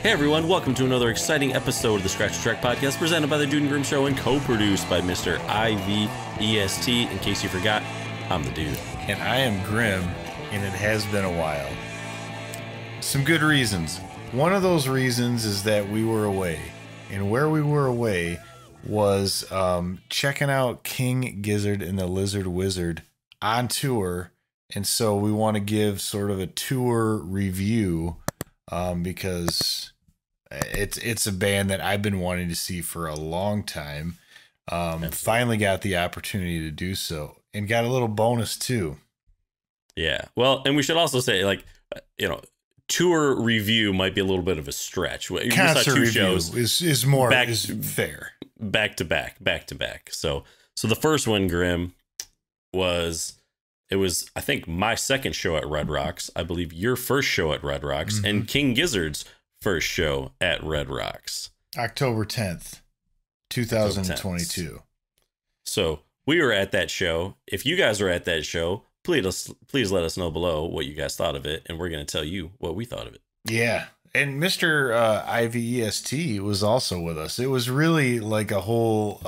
Hey everyone, welcome to another exciting episode of the Scratch a Track podcast presented by the Dude and Grim Show and co-produced by Mr. IVEST. In case you forgot, I'm the Dude. And I am Grim, and it has been a while. Some good reasons. One of those reasons is that we were away. And where we were away was checking out King Gizzard and the Lizard Wizard on tour. And so we want to give sort of a tour review because it's a band that I've been wanting to see for a long time. Finally got the opportunity to do so and got a little bonus too. Yeah. Well, and we should also say, like, tour review might be a little bit of a stretch. Concert review shows is more fair. Back to back. So the first one, Grim, was I think my second show at Red Rocks. I believe your first show at Red Rocks, and King Gizzard's first show at Red Rocks. October 10th, 2022. So we were at that show. If you guys were at that show, please let us know below what you guys thought of it, and we're going to tell you what we thought of it. Yeah. And Mr. IVEST was also with us. It was really like a whole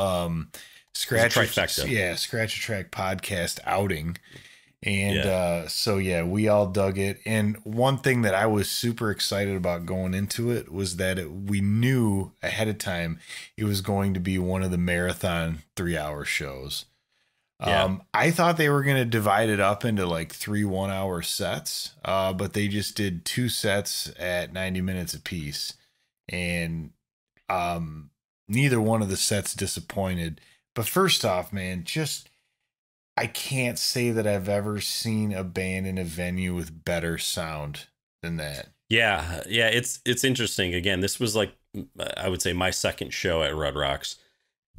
Scratch a Track podcast outing. And so we all dug it. And one thing that I was super excited about going into it was that we knew ahead of time it was going to be one of the marathon 3-hour shows. I thought they were going to divide it up into like 3 1-hour sets, but they just did 2 sets at 90 minutes apiece. And neither one of the sets disappointed. But first off, man, I can't say that I've ever seen a band in a venue with better sound than that. Yeah, it's interesting. Again, this was like, I would say, my second show at Red Rocks.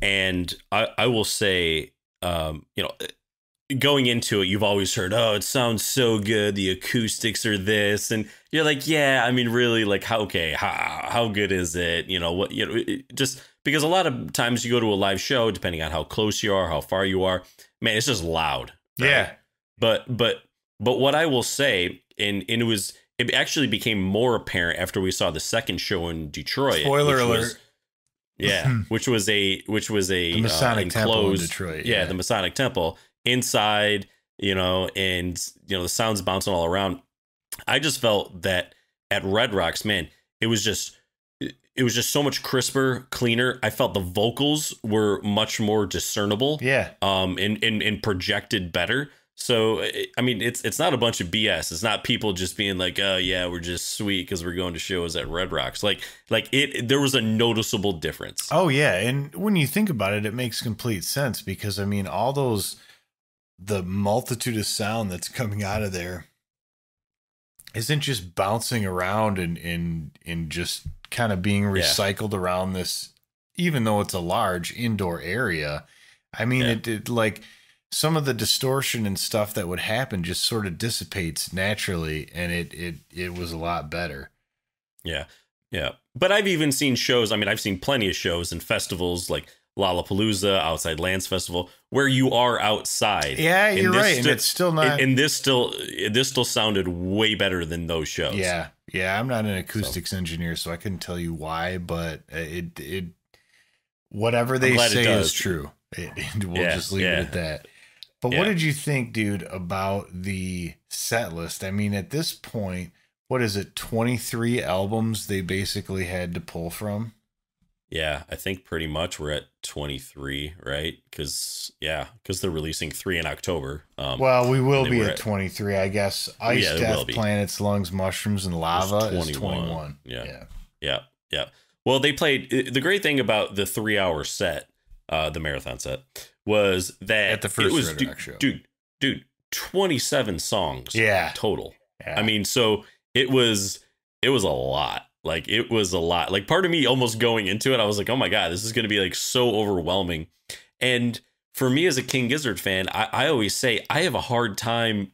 And I will say, going into it, you've always heard, oh, it sounds so good, the acoustics are this, and you're like, yeah, I mean, really, like, how good is it? Just because a lot of times you go to a live show, depending on how close you are, how far you are, man, it's just loud. Right? Yeah. But what I will say, and it actually became more apparent after we saw the second show in Detroit. Spoiler alert. Which was a the Masonic Temple in Detroit. Yeah, the Masonic Temple inside, and the sounds bouncing all around. I just felt that at Red Rocks, man, it was just so much crisper, cleaner. I felt the vocals were much more discernible. Yeah. And projected better. So, I mean, it's not a bunch of BS. It's not people just being like, oh, yeah, we're just sweet because we're going to shows at Red Rocks. There was a noticeable difference. Oh, yeah. And when you think about it, it makes complete sense because, I mean, the multitude of sound that's coming out of there isn't just bouncing around and just kind of being recycled around this, even though it's a large indoor area. I mean, it like some of the distortion and stuff that would happen just sort of dissipates naturally, and it was a lot better. Yeah. Yeah. But I've even seen shows. I mean, I've seen plenty of shows and festivals like Lollapalooza, Outside Lands Festival, where you are outside. Yeah, you're right. And it's still not. And this still sounded way better than those shows. Yeah. Yeah. I'm not an acoustics engineer, so I couldn't tell you why, but it whatever they say is true. We'll just leave it at that. But what did you think, dude, about the set list? I mean, at this point, what is it? 23 albums they basically had to pull from. Yeah, I think pretty much we're at 23, right? Because they're releasing 3 in October. Well, we will be at 23, I guess. Ice, Death, Planets, Lungs, Mushrooms, and Lava is 21. Yeah. Well, they played. The great thing about the 3-hour set, the marathon set, was that at the first Red Rock show, dude, 27 songs, total. Yeah. I mean, so it was a lot. Like, it was a lot. Like, part of me almost going into it, I was like, oh my God, this is going to be like so overwhelming. And for me as a King Gizzard fan, I always say I have a hard time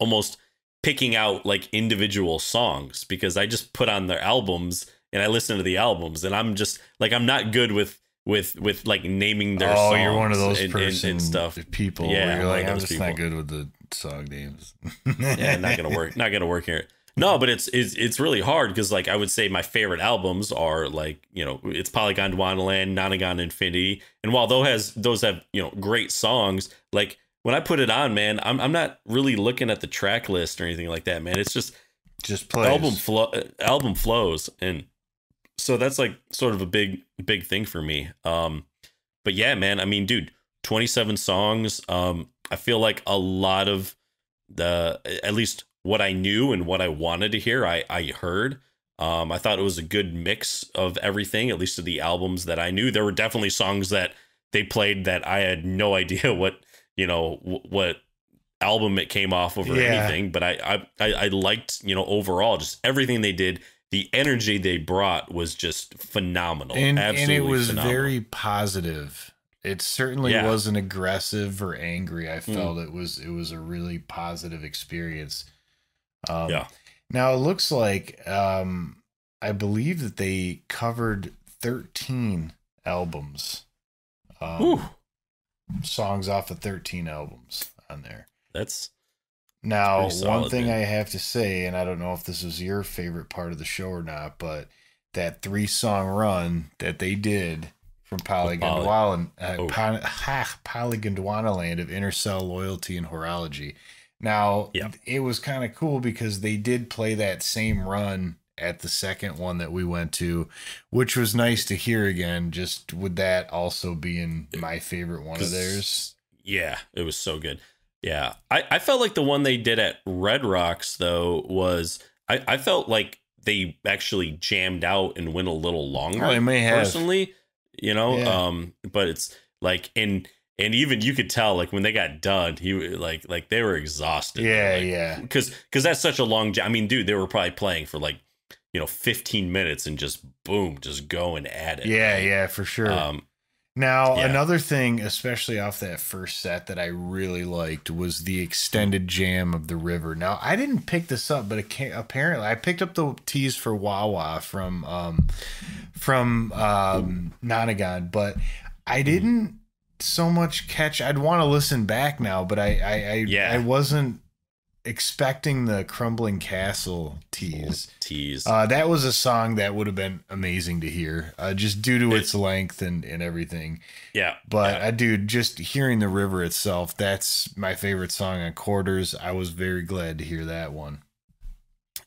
almost picking out like individual songs because I just put on their albums and I listen to the albums, and I'm just like, I'm not good with like naming their songs. Oh, you're one of those and stuff. People. Yeah, you're like, I'm just not good with the song names. Yeah, not gonna work here. No, but it's really hard because like I would say my favorite albums are like, you know, it's Polygon Wonderland, Nonagon Infinity, and while those have, you know, great songs, like when I put it on, man, I'm not really looking at the track list or anything like that, man. It's just plays. Album flows, and so that's like sort of a big thing for me. But yeah, man, I mean, dude, 27 songs. I feel like a lot of at least what I knew and what I wanted to hear, I heard. I thought it was a good mix of everything, at least of the albums that I knew. There were definitely songs that they played that I had no idea what, you know, what album it came off of or anything. But I liked, you know, overall, just everything they did. The energy they brought was just phenomenal. And it was phenomenal. Very positive. It certainly wasn't aggressive or angry. I felt it was a really positive experience. Now it looks like I believe that they covered 13 albums. Songs off of 13 albums on there. That's now solid, one thing man. I have to say, and I don't know if this was your favorite part of the show or not, but that 3-song run that they did from Polygon Dwanaland of Inner Cell, Loyalty, and Horology. Now, it was kind of cool because they did play that same run at the second one that we went to, which was nice to hear again, just with that also being my favorite one of theirs. Yeah, it was so good. Yeah. I felt like the one they did at Red Rocks, though, was I felt like they actually jammed out and went a little longer. Oh, they may have. Personally, you know, but it's like and even you could tell, like when they got done, he like they were exhausted. Yeah, Because that's such a long jam. I mean, dude, they were probably playing for like, you know, 15 minutes and just boom, just going at it. Yeah, right? yeah, for sure. Now, another thing, especially off that first set that I really liked was the extended jam of the river. Now, I didn't pick this up, but apparently I picked up the teas for Wawa from Nonagon, but I didn't so much catch. I'd want to listen back now, but I wasn't expecting the Crumbling Castle tease. That was a song that would have been amazing to hear, just due to its length and everything. Yeah. But dude, just hearing the river itself, that's my favorite song on Quarters. I was very glad to hear that one.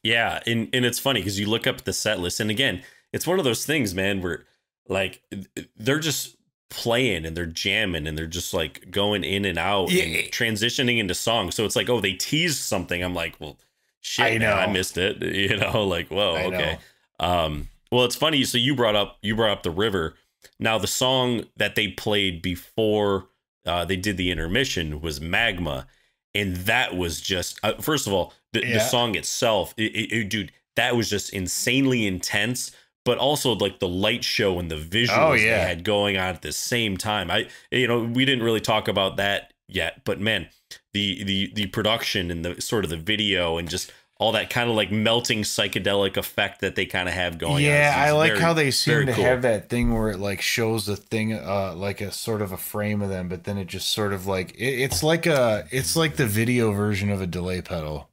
Yeah, and it's funny because you look up the set list, and again, it's one of those things, man, where like they're just playing and they're jamming and they're just like going in and out and transitioning into songs. So it's like, oh, they teased something. I'm like, well, shit, man, I missed it. You know, like, whoa, okay. Well, it's funny. So you brought up the river. Now, the song that they played before they did the intermission was Magma, and that was just first of all, the song itself, dude, that was just insanely intense. But also like the light show and the visuals they had going on at the same time. We didn't really talk about that yet, but man, the production and the sort of the video and just all that kind of like melting psychedelic effect that they kind of have going on. Yeah, I like how they seem to have that thing where it like shows a thing, like a sort of a frame of them, but then it just sort of like it's like the video version of a delay pedal.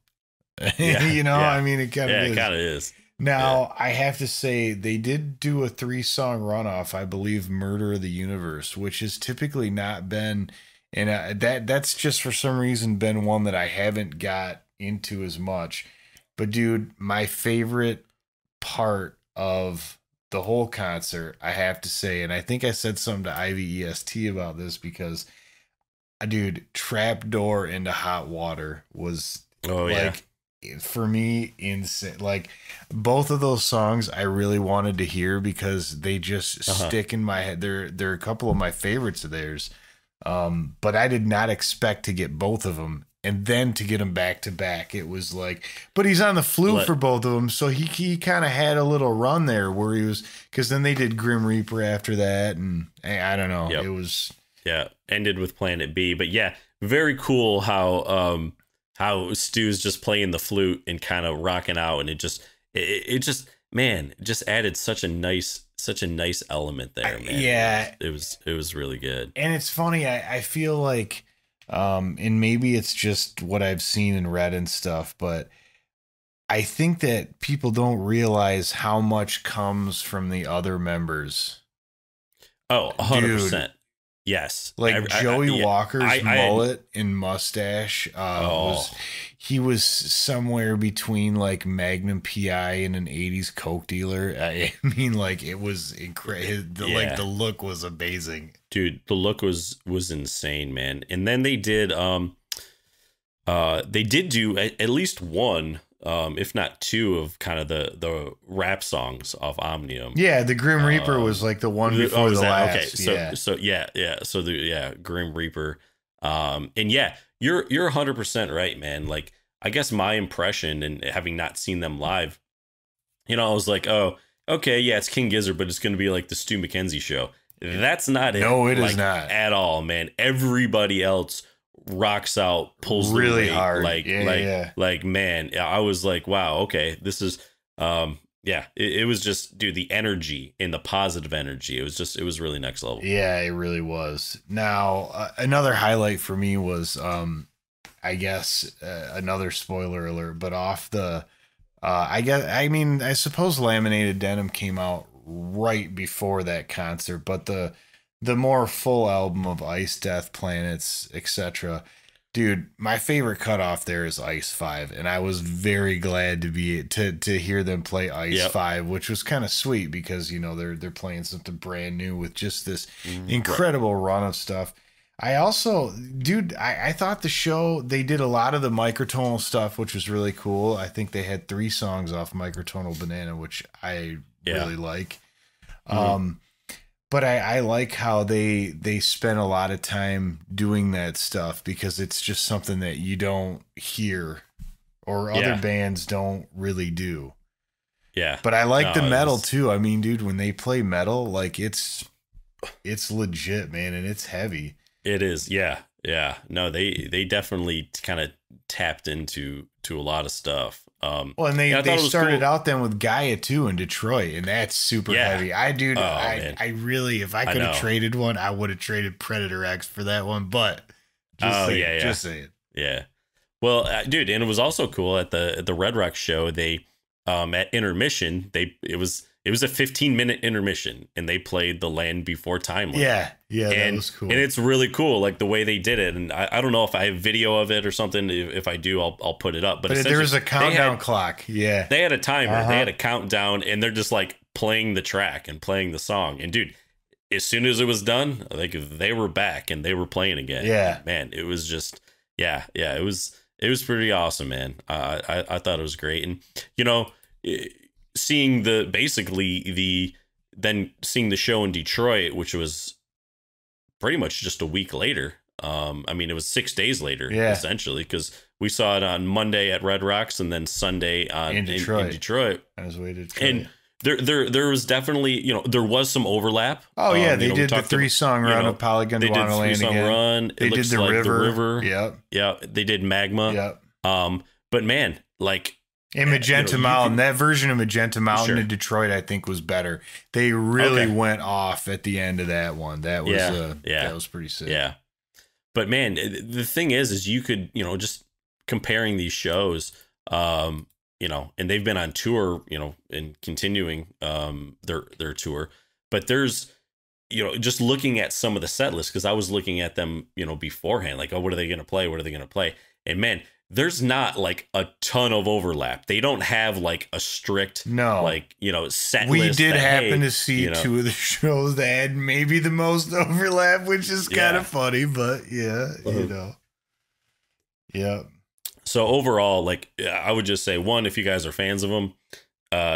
I mean, it kind of is. Now, I have to say, they did do a 3-song runoff, I believe, Murder of the Universe, which has typically not been, and that's just for some reason been one that I haven't got into as much. But, dude, my favorite part of the whole concert, I have to say, and I think I said something to IVEST about this because, dude, Trapdoor into Hot Water was for me insane. Like both of those songs I really wanted to hear because they just stick in my head. They're a couple of my favorites of theirs, but I did not expect to get both of them and then to get them back to back. It was like, but he's on the flute for both of them, so he kind of had a little run there where he was, because then they did Grim Reaper after that, and I don't know. It was ended with Planet B. But yeah, very cool how Stu's just playing the flute and kind of rocking out, and it just added such a nice element there, man. Yeah, it was really good. And it's funny, I feel like and maybe it's just what I've seen and read and stuff, but I think that people don't realize how much comes from the other members. Oh, 100%. Yes. Like Joey Walker's mullet and mustache he was somewhere between like Magnum PI and an 80s Coke dealer. I mean, like, it was incredible. Like, the look was amazing. Dude, the look was insane, man. And then they did do at least one, if not two, of kind of the rap songs of Omnium. Yeah, the Grim Reaper was like the one before the last. Okay, so Grim Reaper. And yeah, you're 100% right, man. Like, I guess my impression, and having not seen them live, I was like, oh, okay, yeah, it's King Gizzard, but it's going to be like the Stu McKenzie show. That's not it. No, it is not at all, man. Everybody else rocks out, pulls really hard, like man. I was like, wow, okay, this is it was just, dude, the energy and the positive energy. It was really next level. Yeah, it really was. Now, another highlight for me was, I guess, another spoiler alert, but off the, I suppose Laminated Denim came out right before that concert, but the more full album of Ice, Death, Planets, etc. Dude, my favorite cutoff there is Ice 5, and I was very glad to hear them play Ice 5, which was kind of sweet because, they're playing something brand new with just this incredible run of stuff. I also, dude, I thought the show, they did a lot of the microtonal stuff, which was really cool. I think they had 3 songs off Microtonal Banana, which I really like. But I like how they spent a lot of time doing that stuff because it's just something that you don't hear or other bands don't really do. Yeah. But I like the metal too. I mean, dude, when they play metal, like it's legit, man, and it's heavy. It is. Yeah. Yeah. No, they definitely kind of tapped into a lot of stuff. Well, and they started out then with Gaia too in Detroit, and that's super heavy. I really, if I could have traded one, I would have traded Predator X for that one. But just say it. Yeah. Well, dude, and it was also cool at the Red Rock show. They at intermission, it was a 15-minute intermission, and they played The Land Before Time. Yeah, that was cool. And it's really cool, like the way they did it. And I don't know if I have video of it or something. If I do, I'll put it up. But there was a countdown clock. Yeah, they had a timer. They had a countdown, and they're just like playing the track and playing the song. And dude, as soon as it was done, like they were back and they were playing again. Yeah, man, it was just it was pretty awesome, man. I thought it was great, and seeing seeing the show in Detroit, which was pretty much just a week later. I mean, it was 6 days later, essentially, because we saw it on Monday at Red Rocks and then Sunday in Detroit. On his way to Detroit. And there was definitely, there was some overlap. Oh yeah, they did the 3-song run of Polygon to Wonderland again. Run. They did the river. Yep. Yeah, they did Magma. Yep. But man, like. And Magenta Mountain, that version of Magenta Mountain in Detroit, I think, was better. They really went off at the end of that one. That was that was pretty sick. Yeah. But man, the thing is you could, just comparing these shows, and they've been on tour, and continuing their tour. But there's, just looking at some of the set lists, because I was looking at them, beforehand, like, oh, what are they going to play? What are they going to play? And man, there's not like a ton of overlap. They don't have like a strict, set list. We did happen to see 2 of the shows that had maybe the most overlap, which is kind of funny, but yeah. So overall, like, I would just say, one, if you guys are fans of them,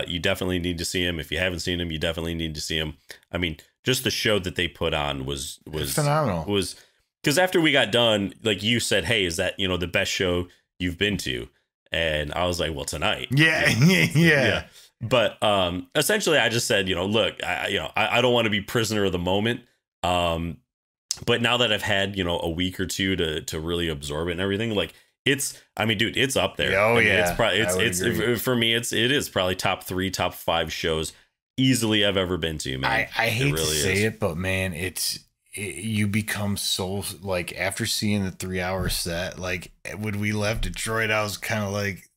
you definitely need to see them. If you haven't seen them, you definitely need to see them. I mean, just the show that they put on was phenomenal. Because after we got done, like you said, hey, is that, the best show you've been to? And I was like, well, tonight. Yeah. But essentially I just said, look, I don't want to be prisoner of the moment. But now that I've had, a week or two to really absorb it and everything, like it's up there. Oh, it's probably, for me, it is probably top 3, top 5 shows easily I've ever been to, man. I hate to say it, but man, you become so, like, after seeing the 3-hour set, like when we left Detroit, I was kind of like,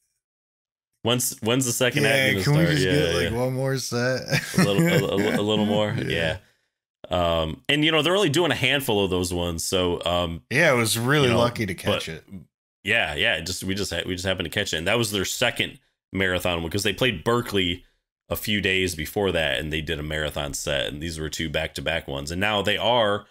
When's the second act gonna can start? we just get like one more set? a little more. Yeah. And they're only doing a handful of those ones, so yeah, it was really lucky to catch it. Yeah, we just happened to catch it, and that was their second marathon because they played Berkeley a few days before that, and they did a marathon set, and these were 2 back-to-back ones, and now they are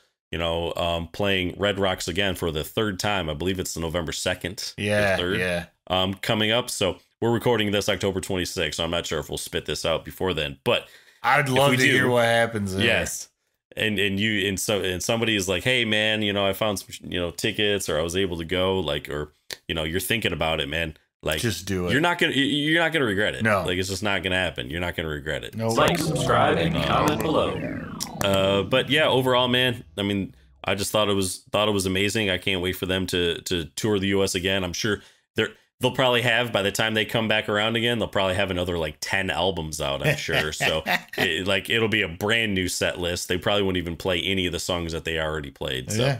playing Red Rocks again for the 3rd time. I believe it's November 2nd. Yeah, 3rd, coming up. So we're recording this October 26th. So I'm not sure if we'll spit this out before then, but I'd love to hear what happens there. Yes. And somebody is like, hey man, I found some, tickets, or I was able to go, like, or, you're thinking about it, man. Like, just do it. You're not gonna regret it. No, like, it's just not gonna happen. You're not gonna regret it. No, like, subscribe, and comment below. But yeah, overall, man, I mean, I just thought it was amazing. I can't wait for them to tour the U.S. again. I'm sure they'll probably have, by the time they come back around again, they'll probably have another like 10 albums out, I'm sure. So it'll be a brand new set list. They probably won't even play any of the songs that they already played. So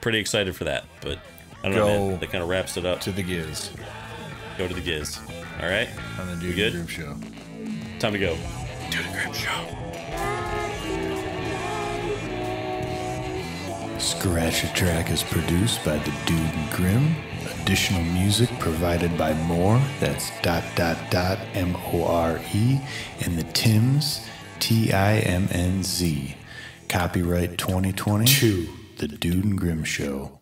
pretty excited for that. But I don't know, man. That kind of wraps it up. To the Giz. Go to the Giz. All right? On the Dude and Grim Show. Time to go. Dude and Grim Show. Scratch a Track is produced by the Dude and Grim. Additional music provided by More. That's ... MORE. And the Tims. TIMNZ. Copyright 2020. The Dude and Grim Show.